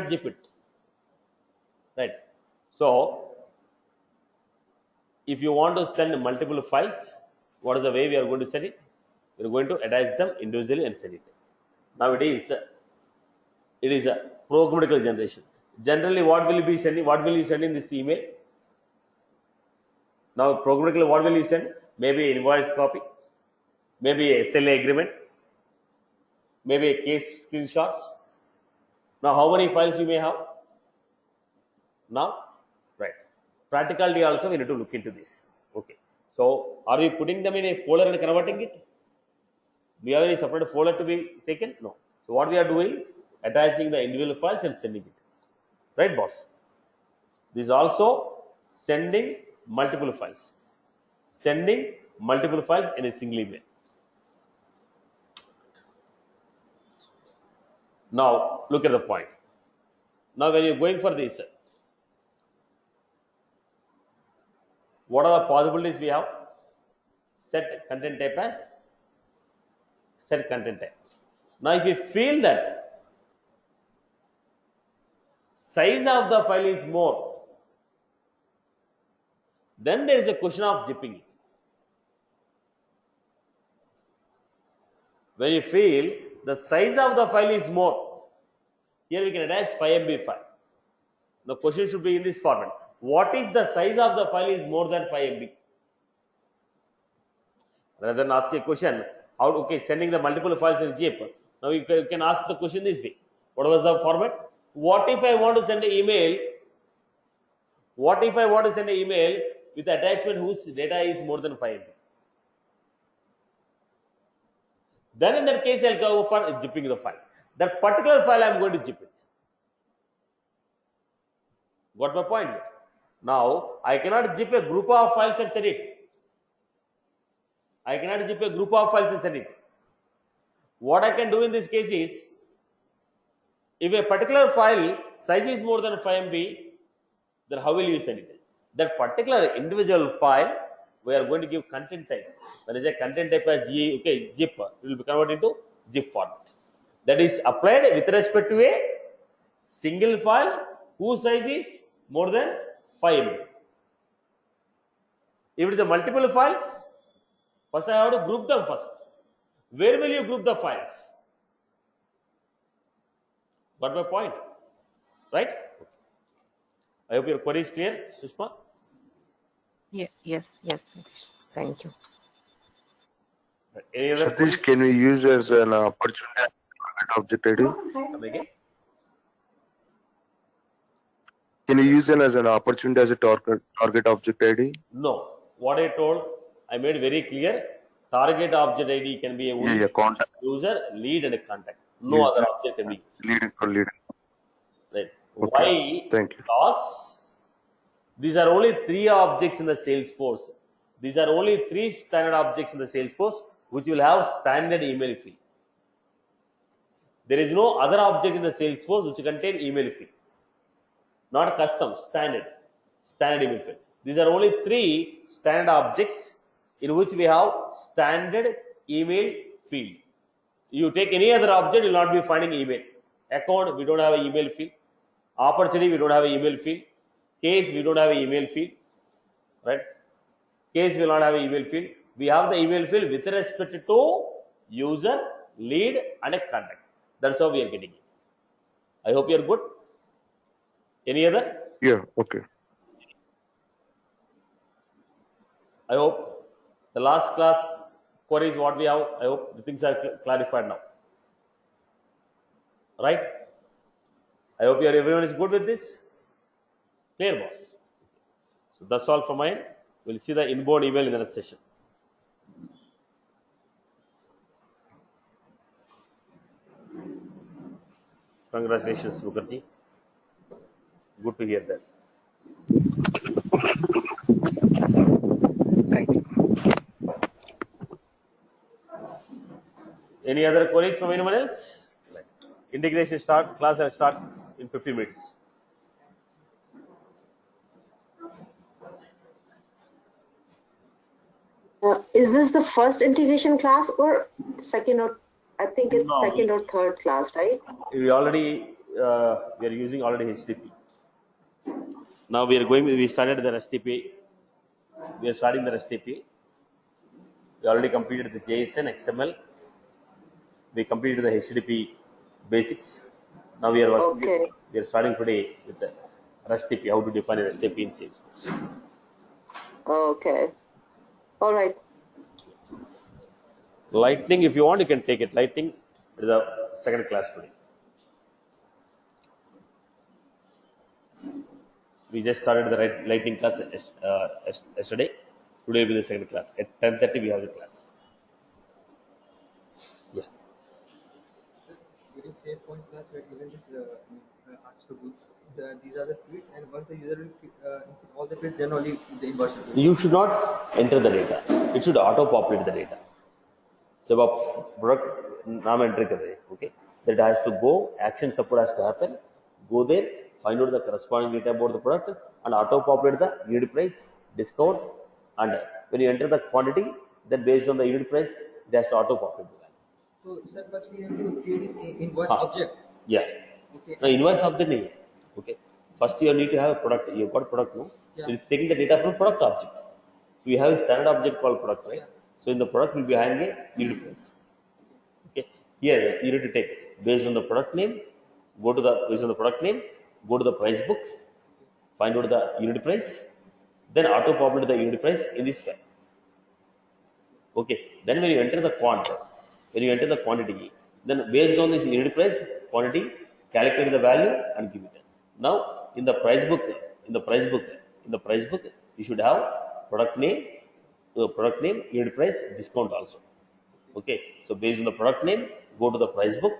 zip it. Right? So, if you want to send multiple files, what is the way we are going to send it? We are going to attach them individually and send it. Now, it is a programmatical generation. Generally, what will you be sending? What will you send in this email? Now, programmatically, what will you send? Maybe an invoice copy, maybe a SLA agreement, maybe a case screenshots. Now, how many files you may have? Now, right. Practicality also we need to look into this. Okay. So, are we putting them in a folder and converting it? Do you have any separate folder to be taken? No. So, what we are doing? Attaching the individual files and sending it. Right, boss? This is also sending multiple files. Sending multiple files in a single email. Now, look at the point. Now, when you're going for this, what are the possibilities we have? Set content type as set content type. Now, if you feel that size of the file is more, then there is a question of zipping it. When you feel the size of the file is more, here we can attach 5 MB file. The question should be in this format. What if the size of the file is more than 5 MB? Rather than ask a question, sending the multiple files in zip. Now you can ask the question this way. What was the format? What if I want to send an email? What if I want to send an email with attachment whose data is more than 5 MB? Then in that case, I'll go for zipping the file. That particular file, I'm going to zip it. Got my point here? Now, I cannot zip a group of files and send it. I cannot zip a group of files and send it. What I can do in this case is, if a particular file size is more than 5 MB, then how will you send it? That particular individual file, we are going to give content type. When I say content type as zip, it will be converted into zip format. That is applied with respect to a single file whose size is more than 5 MB. If it is a multiple files, first I have to group them first. Where will you group the files? Got my point? Right? I hope your query is clear, Sushma. yeah, yes. Thank you. Any other Satish, queries? can we use as an opportunity object ID? Come again? Can you use it as an opportunity as a target object ID? No. What I told, I made very clear. Target object ID can be a Contact. user, lead, and a contact. No User. other object can be used. Leading for leading. Right. Okay. Why? Thank you. Because these are only 3 objects in the Salesforce. These are only 3 standard objects in the Salesforce which will have standard email field. There is no other object in the Salesforce which contain email field. Not custom, standard email field. These are only 3 standard objects in which we have standard email field. You take any other object, you will not be finding email. Account, we don't have an email field. Opportunity, we don't have an email field. Case, we don't have an email field. Right? Case will not have an email field. We have the email field with respect to user, lead, and a contact. That's how we are getting it. I hope you are good. Any other? Yeah, okay. I hope the last class queries what we have. I hope the things are clarified now. Right? I hope everyone is good with this. Clear, boss. So that's all from my end. We'll see the inbound email in the next session. Congratulations, Mukherjee. Good to hear that. Thank you. Any other queries from anyone else? Right. Integration start. Class will start in 15 minutes. Is this the first integration class or second, or I think it's No. second or third class, right? We already we are using already HTTP. Now we are going. We started the REST-API. We are starting the REST-API. We already completed the JSON, XML. We completed the HTTP basics. Now we are working. Okay. We are starting today with the REST-API. How to define a REST-API in Salesforce. Okay. All right. Lightning, if you want, you can take it. Lightning is a second class today. We just started the lightning class yesterday. Today will be the second class. At 10:30 we have the class. Yeah. During SailPoint class, we are given this asked to do these are the fields, and once the user will input all the fields, then only the invoice will be. You should not enter the data. It should auto-populate the data. जब आप product नाम enter कर रहे हैं, okay, that has to go, action support has to happen, go there, find out the corresponding data about the product, and auto-populate the unit price, discount, and when you enter the quantity, then based on the unit price, it has to auto-populate the value. So, sir, first we have to create this invoice हाँ. object. Yeah. Okay. No, invoice object नहीं है. Okay. First you need to have a product. You've got product, no? Yeah. It's taking the data from product object. So we have a standard object called product, right? Yeah. So in the product will be having a unit price. Okay. Here you need to take based on the product name, based on the product name, go to the price book, find out the unit price, then auto populate the unit price in this file. Okay. Then when you enter the quantity, then based on this unit price quantity, calculate the value and give it. Now in the price book, you should have product name, unit price, discount also. Okay. So based on the product name, go to the price book.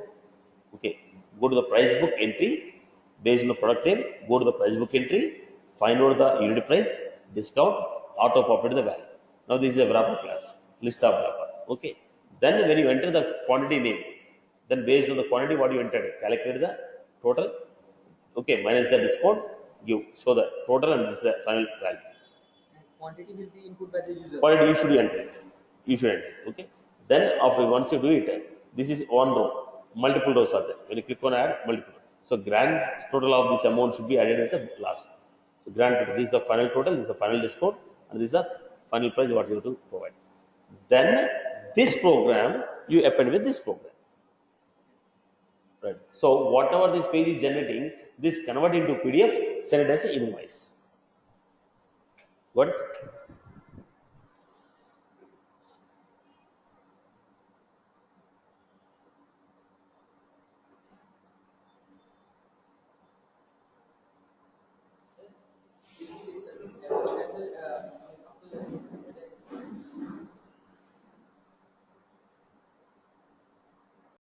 Okay. Go to the price book entry. Based on the product name, go to the price book entry. Find out the unit price, discount, auto populate the value. Now this is a wrapper class, list of wrapper. Okay. Then when you enter the quantity name, then based on the quantity what you entered, calculate the total. Okay. Minus the discount, show the total, and this is the final value. And quantity will be input by the user. Quantity you should enter it. You should enter. Okay. Then after once you do it, this is one row. Multiple rows are there. When you click on add, multiple. So grand total of this amount should be added at the last. So grand total. This is the final total. This is the final discount, and this is the final price what you have to provide. Then this program you append with this program. Right. So whatever this page is generating, this convert into PDF, send it as an invoice. What?